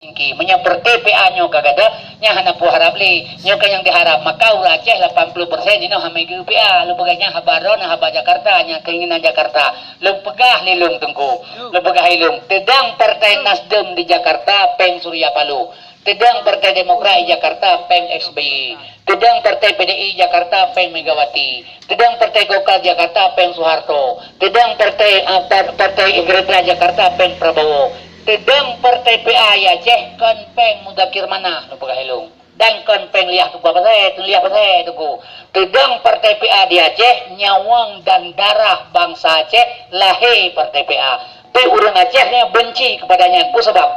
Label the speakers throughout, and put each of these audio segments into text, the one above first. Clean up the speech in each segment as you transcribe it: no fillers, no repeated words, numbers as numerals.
Speaker 1: Ki menyamper TPA nyo kagada nya hana pu harap li nyo kanyang diharap maka Aceh 80% dino hamai UPA lu pegahnya habaro na haba Jakarta nya keinginan Jakarta lu pegah lilung tengku lu pegah ilung tedang partai Nasdem di Jakarta peng Surya Paloh tedang partai Demokrat di Jakarta peng SBY tedang partai PDI Jakarta peng Megawati tedang partai Golkar Jakarta peng Soeharto tedang partai Gerindra Jakarta peng Prabowo tedang partai PA ya Aceh kon peng Mudakir mana lu pegah hilung dan kon peng liah tu pasai tu tedang partai PA di Aceh nyawang dan darah bangsa Aceh lahir partai PA pe urang Aceh nya benci kepadanya ku sebab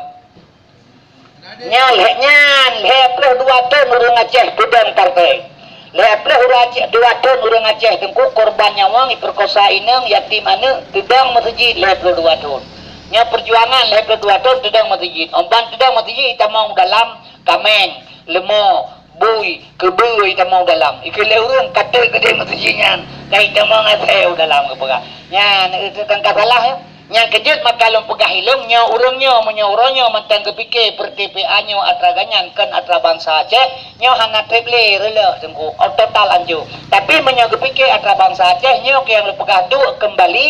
Speaker 1: le plus 2 tahun urang Aceh tedang partai le plus urang Aceh 2 tahun urang Aceh tengku korban nyawang diperkosa inang yatim anak tedang masjid le plus 2 tahun nya perjuangan lepas 2 tahun tedang masjid omban tedang masjid tamang dalam kameng lemo bui kebui tamang dalam ikile urang kata gede masjidnya kai tamang aseu dalam kepega nya itu kan kasalah nya kejut maka lom pegah hilung nya urangnya menyorongnya mantang kepikir perTPA nya atraganyan kan atra bangsa Aceh nya hana teble rela tengku total anju tapi menyo kepikir atra bangsa Aceh nya yang lepegah du kembali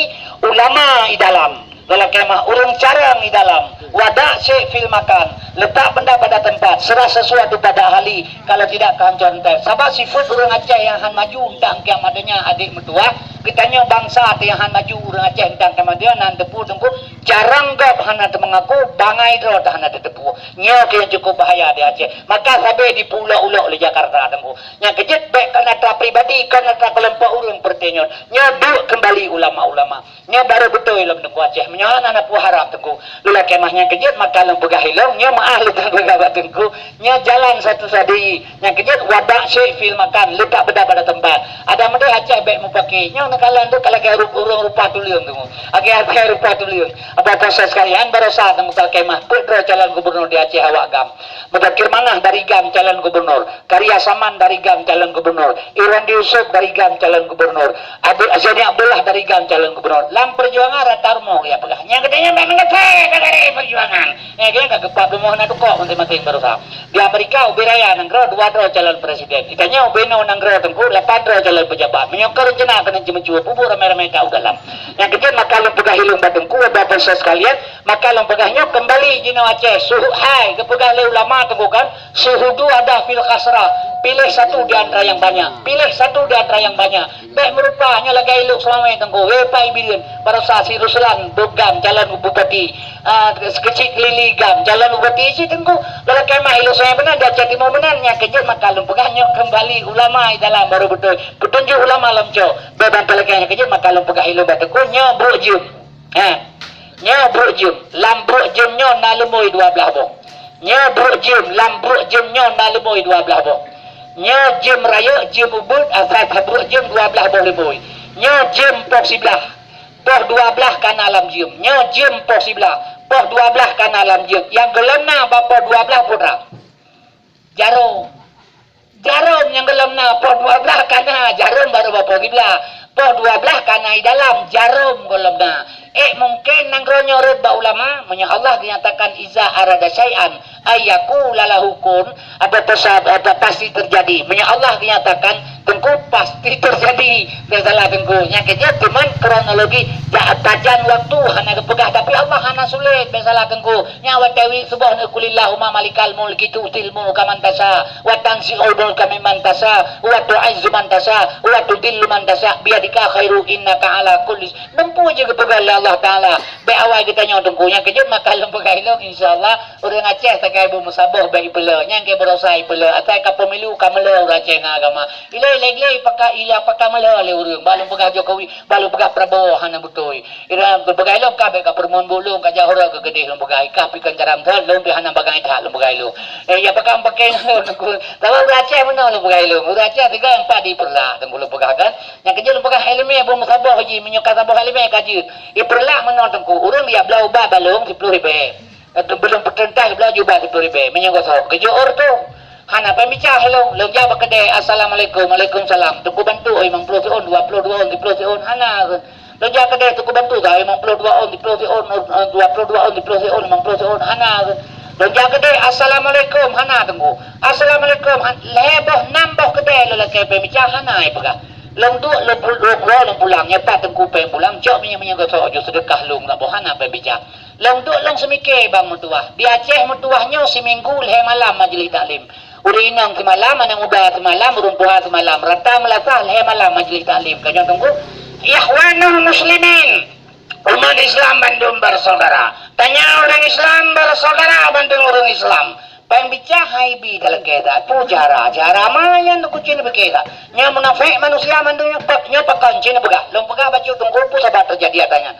Speaker 1: ulama di dalam dalam kemah urang carang di dalam wadah syekh fil makan letak benda pada tempat serah sesuatu pada ahli kalau tidak kancan teh sabab sifat urang Aceh yang han maju undang kiam adanya adik mertua kitanya bangsa yang han maju urang Aceh undang kemudian nan tepu tengku jarang gap hana mengaku bangai dro hana tepu nya yang cukup bahaya di Aceh maka sabe di pulau-pulau di Jakarta tengku nya kejut baik kana tra pribadi kana tra kelompok urang pertenyon nya duk kembali ulama-ulama nya baru betul ilmu tengku Aceh menyohan anak pu harap tengku lula kemahnya kejut maka lem pegah hilong nya maah lu tengku nya jalan satu sadi nya kejut wadah syekh fil makan letak benda pada tempat ada mende Aceh baik mupaki nya nakalan tu kalau ke urang rupa tuliung tengku age rupa tuliung apa proses sekalian barosa tengku kemah putra calon gubernur di Aceh awak gam Mudakir Manah dari gam calon gubernur Karya Saman dari gam calon gubernur Irwandi Yusuf dari gam calon gubernur Azani Abdullah dari gam calon gubernur lam perjuangan ratarmo ya pegahnya gedenya memang dari perjuangan ya dia kagak pemohon itu kok penting barosa di Amerika ubiraya nanggro 2 dro calon presiden itanya ubeno nanggro tengku 8 dro calon pejabat menyokor rencana kena mencuba pupur ramai-ramai kau dalam yang kedua maka lom pegah hilung batengku bapak sekalian maka lom pegahnya kembali jino Aceh suhu hai kepegah le ulama tengku kan suhu dua ada fil khasrah pilih satu di antara yang banyak baik merupanya lagi iluk selama tengku wepai bilin barosa si Ruslan dogam jalan bupati sekecil lili gam jalan bupati si tengku lalu kemah iluk saya benar dia jadi mau benarnya kejut maka lom pegahnya kembali ulama di dalam baru betul petunjuk ulama lamco beban pelakanya kejut maka lom pegah iluk batengku nya brojum nya brojum lam brojum nya nalemoi 12 boh nya brojum lam brojum nya nalemoi 12 boh nya jem raya jem ubud asal habruk jem 12 boh leboi nya jem pok siblah poh 12 kana alam jem nya jem pok siblah poh 12 kana alam jem yang gelemna bapa 12 putra jarum yang gelemna poh 12 kana jarum baru bapa siblah poh 12 kana di dalam jarum gelemna mungkin nangronyo redba ulama menya Allah dinyatakan iza arada syai'an ayyaku lalahukun ada pasti terjadi menya Allah dinyatakan tengku pasti terjadi salah tengku nya kejadian cuman kronologi tajan waktu hana kepegah tapi Allah hana sulit salah tengku nya wa tawi subhanahu kulillahumma malikal mulki tu'til mulka man tasa wa tanzi'ul mulka mimman tasa wa tu'izzu man tasa wa tudillu man tasa biadika khairu innaka ala kulli nempu je kepegah Allah Ta'ala baik awal kita nyong tengkunya kejut maka lempegah ilung insyaAllah orang Aceh tak kaya bermusabah baik pula yang kaya berosai pula atau kaya pemilu kamela orang Aceh dengan agama ilai pakai ilah pakai mela oleh orang balung pegah Jokowi balung pegah Prabowo hana betul ira berpegah ilung kah baik permohon bulung kah jahora ke gede lempegah ikah pikan caram thal lempegah hana bagai tak lempegah ilung ya pakai tengku tapi orang Aceh mana lempegah ilung orang Aceh 3 4 di perlah tengku lempegah kan yang kejut lempegah ilmiah bermusabah haji menyukai sabah ilmiah kajut perlah menonton ku urang dia belau ba balung 10 ribu belum pertentah belau juga 10 ribu menyogosok kejoor tu hana pembicara helong long jawab kedai assalamualaikum waalaikumsalam tuku bantu 50 on 22 on 10 on hana long jawab kedai tuku bantu 52 on 10 on 22 on 10 on 50 on hana Lo jaga deh assalamualaikum hana tunggu. Assalamualaikum leboh nambah kedai lo laki pembicara hana ibaga. Long tu long pulang nyata tengku pem pulang jauh punya kau jo sedekah long tak bohana pembicara. Long tu long semike bang mutuah. Di Aceh mutuahnya seminggu leh malam majlis taklim. Urinang semalam, anang udah semalam, rumpuhan semalam, rata melata leh malam majlis taklim. Kau jangan tunggu. Ikhwanul muslimin. Umat Islam Bandung bersaudara. Tanya orang Islam bersaudara Bandung orang Islam. Pembicara haibi dalam kita. Pujara. Jara mayan tu kucing berkita. Nya munafik manusia Bandung nya pakan cina pegah. Long pegah baju tunggu pun sahabat terjadi atanya.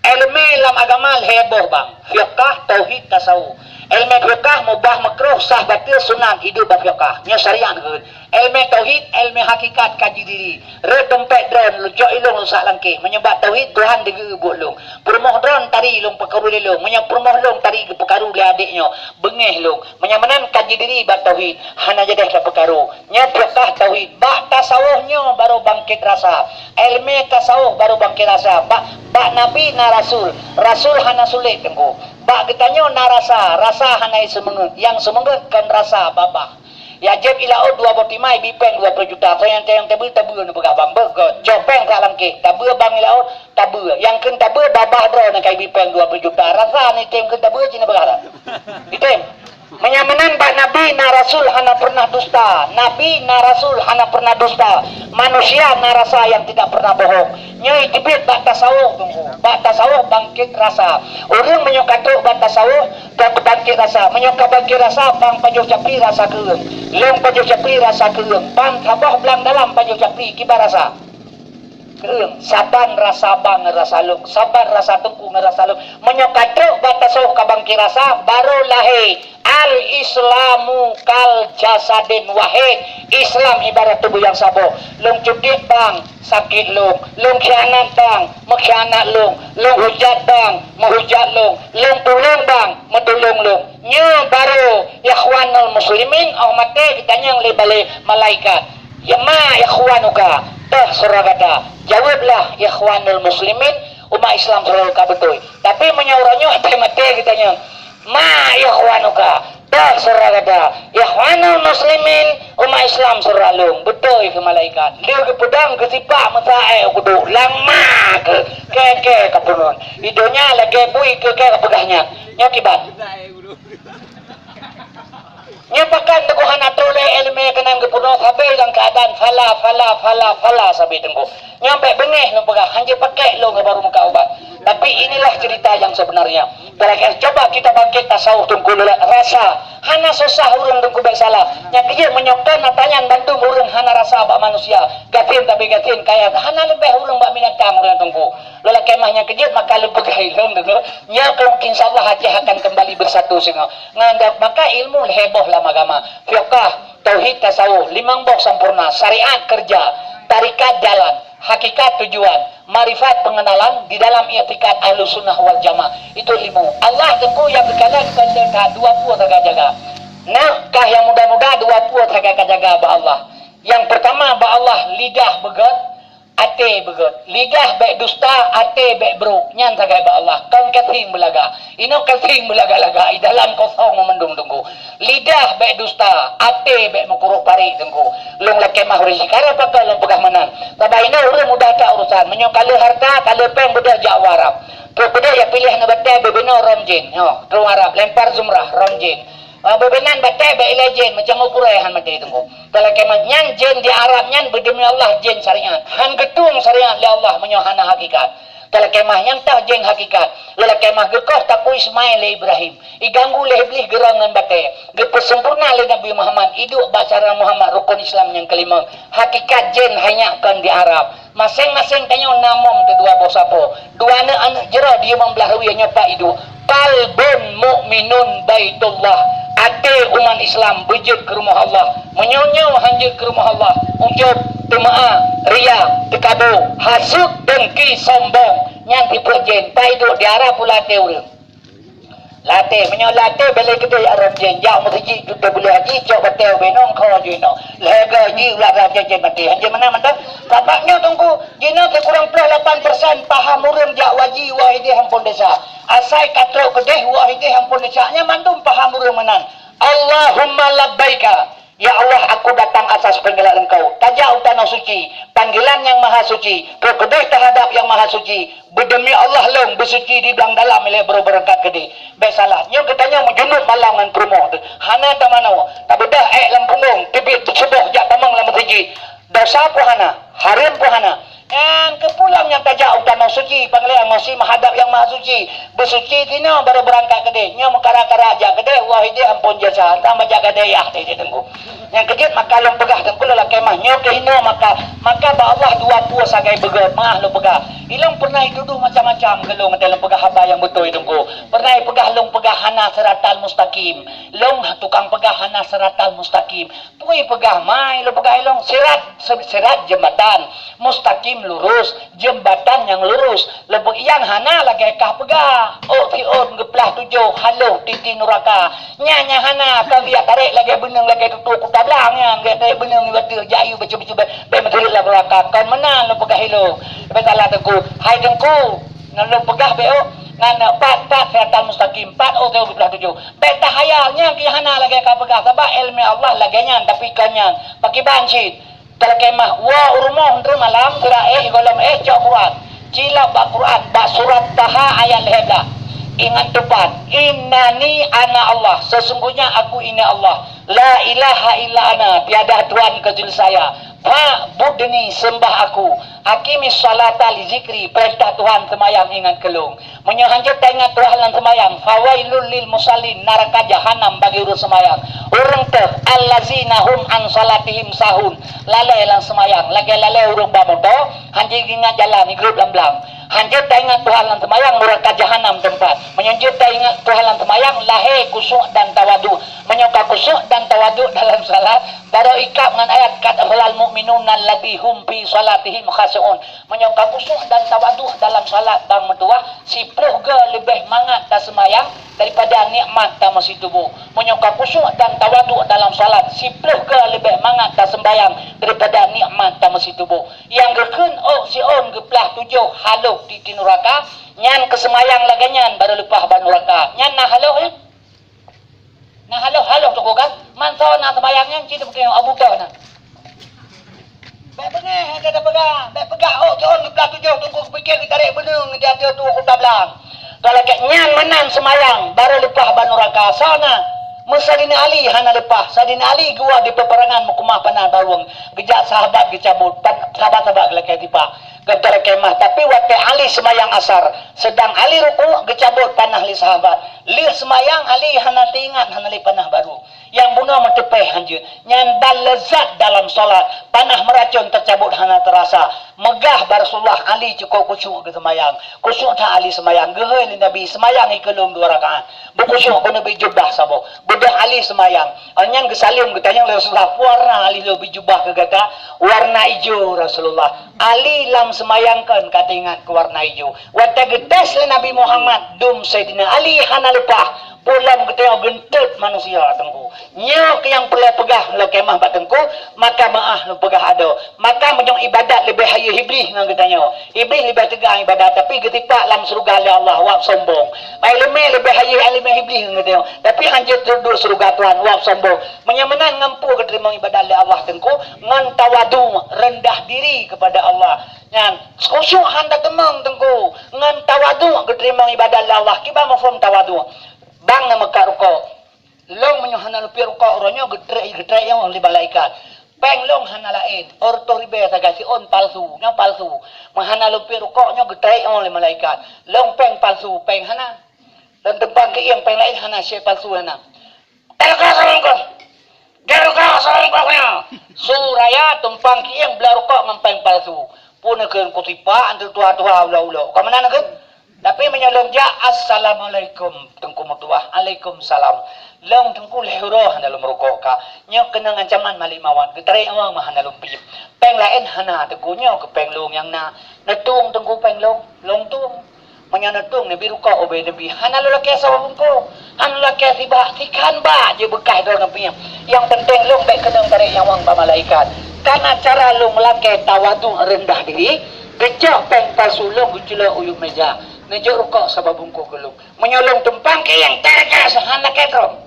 Speaker 1: Ilmu dalam agama heboh bang. Fiqah, tauhid, tasawuf. Ilmu fiqah mubah makruh sah batil sunat hidup berfiqah. Nya syariat ke. Ilmu tauhid, ilmu hakikat kaji diri. Re dompet drone lu jok ilung lu sak langkih. Menyebab tauhid Tuhan digebuk lung. Permoh drone tari lung pekaru lung. Menyang permoh lung tari pekaru li adiknya. Bengih lung. Menyamanan kaji diri bat tauhid. Hana jadah ke pekaru. Nya fiqah tauhid. Bak tasawufnya baru bangkit rasa. Ilmu tasawuf baru bangkit rasa. Bak nabi na rasul. Rasul hana sulit tengku. Bak ditanya na rasa. Rasa hana semengut. Yang semengut kan rasa babah. Ya jeb ilaut 2 botimai bipeng 20 juta. So yang tabu ni begabang bergot. Jopeng tak langkih. Tabu bang ilaut tabu. Yang ken tabu babah draw nak kai bipeng 20 juta. Rasa ni tem ken tabu cina berhala. Item. Menyamanan bak nabi na rasul hana pernah dusta. Nabi na rasul hana pernah dusta. Manusia na rasa yang tidak pernah bohong. Nyai tibit bak tasawuf tunggu. Bak tasawuf bangkit rasa. Orang menyokatuk bak tasawuf dan bangkit rasa. Menyokak bangkit rasa bang pajuh capri rasa keung. Long pajuh capri rasa keung. Bang tabah belang dalam pajuh capri kibar rasa. Keung. Saban rasa bang rasa lung. Saban rasa tengku rasa lung. Menyokatuk bak tasawuf kabangkit rasa baru lahir. Al-Islamu kal jasadin wahid. Islam ibarat tubuh yang sabo. Long cudik bang, sakit long. Long khianat bang, mengkhianat long. Long hujat bang, menghujat long. Long tolong bang, mentolong long. Nya baru ikhwanul muslimin mate ditanya oleh balai malaikat. Ya ma ikhwanuka? Tah suragata. Jawablah ikhwanul muslimin umat Islam suragata betul. Tapi menyauranya mate ditanya. Ma ikhwanuka dah suragada ikhwanul muslimin umat Islam suralung betul ke malaikat dia ke pedang ke sipak mesae kudu lama ke kapunun idonya lagi bui ke pegahnya nya kibat nya pakan teguhan atole ilmu kenang ke puno sabe dalam keadaan fala sabe tengku nyampe bengeh lu pegah hanya pakai lu baru muka ubat. Tapi inilah cerita yang sebenarnya. Terakhir coba kita bangkit tasawuf tunggu rasa. Hana susah urang tunggu baik salah. Yang dia menyokkan natanya bantu urang hana rasa bak manusia. Gatin tapi gatin kaya hana lebih urang bak binatang urang tunggu. Lola kemahnya kejut maka lebih gailung tunggu. Ya kalau insyaallah Aceh akan kembali bersatu singa. Nganggap maka ilmu heboh lah agama. Fiqh, tauhid, tasawuf, 5 boh sempurna, syariat kerja, tarikat jalan, hakikat tujuan, marifat pengenalan di dalam i'tikad Ahlus Sunnah wal Jamaah. Itu ilmu. Allah tengku yang berkata kepada 20 jaga. Nah, kah yang muda-muda 20 jaga ba Allah. Yang pertama ba Allah lidah begot, ate begot. Lidah baik dusta, ate baik bro. Nyan jaga ba Allah. Kan kating belaga. Ino kating belaga-laga di dalam kosong memendung tunggu. Lidah baik dusta, ate baik mengkuruk pari tunggu. Long laki mah urisi kara pakai long pegah manan. Tapi ini urus mudah tak urusan. Menyokali harta, kalau peng bedah Jawa Arab. Terus bedah ya pilih na batai bebena romjin. Terus Arab lempar zumrah romjin. Bebenan batai baik legend macam ukuran mati tunggu. Kalau keman nyan jen di Arab nyan berdemi Allah jen syariat. Han getung syariat li Allah menyohana hakikat. Kalau kemah yang tak jeng hakikat. Lalu kemah gekah taku Ismail le Ibrahim. Iganggu le iblis gerangan batai. Gepersempurna le Nabi Muhammad. Iduk bacara Muhammad rukun Islam yang kelima. Hakikat jen hanyakan di Arab. Masing-masing tanya namom tu dua bosapo. Dua anak jera dia membelahui nyopa iduk. Qalbun mu'minun baitullah. Ate umat Islam bejut ke rumah Allah. Menyonyo hanjut ke rumah Allah. Unjuk temaah, ria, tekabo, hasut, dengki, sombong. Yang diperjen. Tak hidup di arah pula teori. Latih menyolatih balik kedai Arab jen jauh masjid kita boleh haji cok betul benong kau jino lega ji ulah raja jen mati haji mana mana babaknya tunggu jino ke kurang plus 8% paham murim jak waji wahidi hampun desa asai katrok kedai wahidi hampun desa nya mandum paham murim menan Allahumma labbaika. Ya Allah, aku datang atas panggilan Engkau. Tajak utana suci, panggilan yang maha suci, berkedai terhadap yang maha suci. Berdemi Allah long bersuci di dalam ilai berberangkat kedai. Besalah, nyo katanya menjunuk malam dengan perumoh tu. Hana ta mana? Tak bedah lam punggung, tibit subuh jak tamang lam masjid. Dosa pu hana, haram pu hana. Dan kepulang yang tajak utama suci, panggilan masih menghadap yang maha suci. Bersuci tina baru berangkat kedai. Nyo mengkara-kara jak kedai, wah dia ampun jasa. Tambah jaga daya dia tunggu. Yang kejut maka long pegah tengku lah kemah nyo kehina maka Allah dua puas sagai begat mah lo pegah ilang pernah duduk macam-macam gelong dalam pegah haba yang betul tengku pernah pegah long pegah hana seratal mustaqim long tukang pegah hana seratal mustaqim pui pegah mai lo pegah long serat jembatan mustaqim lurus jembatan yang lurus lebih yang hana lagi kah pegah on geplah tujuh halo titi nuraka nya hana kan dia tarik lagi benang lagi tutup belangnya gak bener betul jayu betul-betul baik betul lah belakang kan menang lo pegah hilo betul tengku hai tengku lo pegah beo ngan pat serta mustaqim pat teu belah tujuh baik tahayalnya ki hana lagi ka pegah sebab ilmu Allah laganya tapi kanyan pakai bancit terkemah wa urmoh entre malam surah golem cok Quran cila ba Quran ba surat taha ayat hebla ingat depan innani ana Allah sesungguhnya aku ini Allah la ilaha illa ana tiada tuhan kecuali saya fa'budni sembah aku akimis salata li zikri perintah Tuhan semayang ingat kelung menyohanjat ingat Tuhan lan semayang fawailul lil musallin neraka jahanam bagi urus semayang urang teh allazina hum an salatihim sahun lalai lan semayang lagi lalai urang babon to hanjing ingat jalan di grup lam-lam hanjat ingat Tuhan lan semayang neraka jahanam tempat menyanjut ingat Tuhan lan semayang lahe kusuk dan tawadu menyoka kusuk dan tawadu dalam salat baru ikap dengan ayat kat halal mu'minun alladhi hum fi salatihim khashi'un menyoka kusuk dan tawadu dalam salat bang mentua si pluga lebih mangat dah semayang daripada nikmat dah masih tubuh menyoka kusuk dan tawadu dalam salat si pluga lebih mangat dah sembayang daripada nikmat dah masih tubuh yang gekun si on geplah tujuh haluk di neraka nyan kesemayang laganyan baru lepah ban neraka nyan nah haluk ya nah halo tu kan manso nak sembayangnya cerita pakai Abu Bakar nah baik benar ada pegang baik pegah johon belah tujuh tunggu fikir kita tarik benung dia tu kota belang kalau keknya menang semayang baru lepah ban neraka sana Musadina Ali hana lepah Sadina Ali gua di peperangan mukumah panan barung gejak sahabat gecabut sahabat-sahabat gelak tipa gantara kemah tapi waktu Ali semayang asar sedang Ali ruku gecabut panah li sahabat li semayang Ali hana tingat hana li panah baru yang bunuh mentepeh hanjut nyandal lezat dalam solat panah meracun tercabut hana terasa megah Rasulullah Ali cukup kusyuk ke semayang kusyuk tak Ali semayang gehel Nabi semayang ikelum 2 rakaat berkusyuk pun Nabi jubah sabo bedah Ali semayang anyang kesalim ketanya Rasulullah warna Ali lebih jubah ke kata warna hijau Rasulullah Ali lam semayangkan kata ingat ke warna hijau waktu gedes Nabi Muhammad dum Sayyidina Ali hana lepah bulan ketengok gentut manusia tengku nyok yang perlu pegah le kemah bat tengku maka maah lu pegah ada maka menyong ibadat lebih haya iblis nang katanya iblis lebih tegang ibadat tapi ketipak lam surga oleh Allah wap sombong mai lemeh lebih haya alim iblis nang katanya tapi hanjut duduk surga Tuhan wap sombong menyamanan ngampu keterima ibadat oleh Allah tengku ngan tawadu rendah diri kepada Allah ngan khusyuk hendak temang tengku ngan tawadu keterima ibadat oleh Allah kiba mafhum tawadu bang nama kat rukuk long menyuhana lupi rukuk orangnya gedrek yang oleh malaikat peng long hana lain orto ribe sagasi on palsu nya palsu mahana lupi rukuknya gedrek yang oleh malaikat long peng palsu peng hana dan tempat ke yang peng lain hana syai palsu hana telka sarungkau derukau sarungkaunya suraya tumpang ke yang belah rukuk ngempeng palsu punakan kutipa antar tua-tua ulau-ulau kau mana nak tapi menyalong ja assalamualaikum tengku mutuah alaikumsalam long tengku lehuro dalam rukuk ka nyok kena ancaman malik mawat getare awang mah dalam pip peng lain hana tengku nyok ke peng long yang na netung tengku peng long tung menyanetung ni biru kau obey nabi hana lo ke sawabun ko han lo ke tiba tikan ba je bekah do nabi yang penting lo baik kenang tarik yang wang ba malaikat karena cara lo melake tawadu rendah diri kecah peng pasulung gucula uyuk meja nejo rukuk sababun ko kelung menyolong tumpang ke yang terka sahana ketro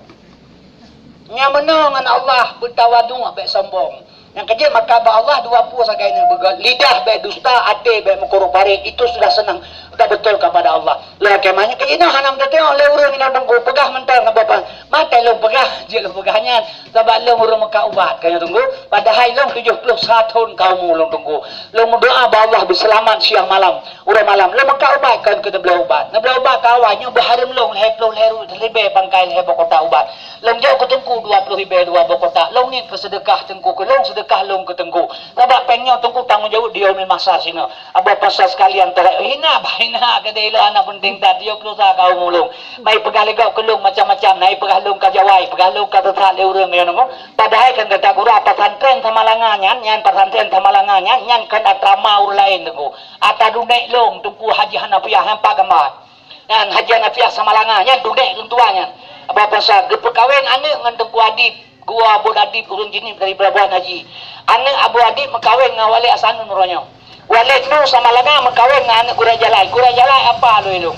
Speaker 1: nya menang dengan Allah bertawadu baik sombong yang kerja maka Allah 20 sagai ni lidah baik dusta hati baik mengkorup hari itu sudah senang sudah betul kepada Allah lah kemanya ke ini hanam tengok le urang ina tunggu pegah mental ke bapa mata lu pegah je lu pegahnya sebab lu urang maka ubat kaya tunggu padahal lu 71 tahun kaum lu tunggu lu berdoa ba Allah berselamat siang malam urang malam lu maka ubat kan kita bela ubat na bela ubat kawannya berharim lu heplo leru lebe pangkai lebe kota ubat lu jauh ketengku 20 ribu 2 kota lu ni kesedekah tengku ke lu sedekah lu ke tengku sebab pengnya tengku tanggungjawab dia min masa sini apa pasal sekalian terhina bahina kedela anak penting tadi yo keluar kau mulung mai pegalegau kelung macam-macam nai pegalung ka jawai pegalung ka tetap le urang yo namo padahal kan kata guru pesantren samalangannya nyan pesantren samalangannya nyan kan atrama ur lain tengku ata dunek long tengku haji hanafiah hampa gambar nyan haji hanafiah samalangannya dunek tentuanya apa pasal gepekawin anak ngan tengku adib gua Abu Adib urun jenis dari Pelabuhan Haji anak Abu Adib mekawin dengan wali asanun nuranyo wali nu sama langa mekawin dengan anak Gura Jalai apa lu itu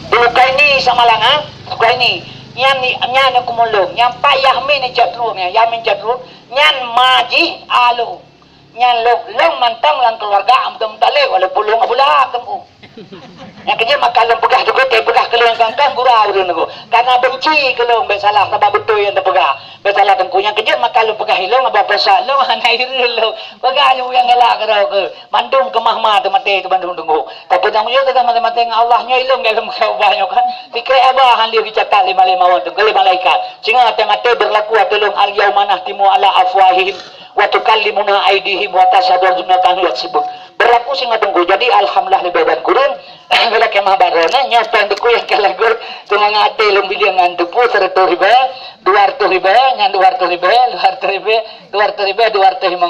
Speaker 1: dulu kau ini sama langa kau ini nyan kumulung nyan payah min jadrun ya yamin jadrun nyan maji alu nyan long mantang lang keluarga amdam tale wala pulung abulah tengku yang kerja makalong pegah tu kote pegah kelong kangkang gurau tu nego karena benci kelong bersalah sebab betul yang terpegah bersalah tengku yang kerja makalong pegah hilong apa pasal lo hanai lo pegah lu yang galak kerau ke mandung ke mahma tu mati tu bandung tunggu tapi tanggung jawab dengan mati-mati dengan Allah nya hilong dalam kau banyak kan fikir abah han dia dicatat 5 wan tu kali malaikat sehingga mati berlaku atulung al yaumanah timu ala afwahihim wa tukallimuna aidihim wa tashhadu arjuluhum kanu yaksibun berlaku sehingga tunggu jadi alhamdulillah di badan kurun bila kemah barona nyapa nduku yang kalagur tungang ate lumbi dia ngandupu 100 ribu 200 ribu nyan 200 ribu 200 ribu 200 ribu 200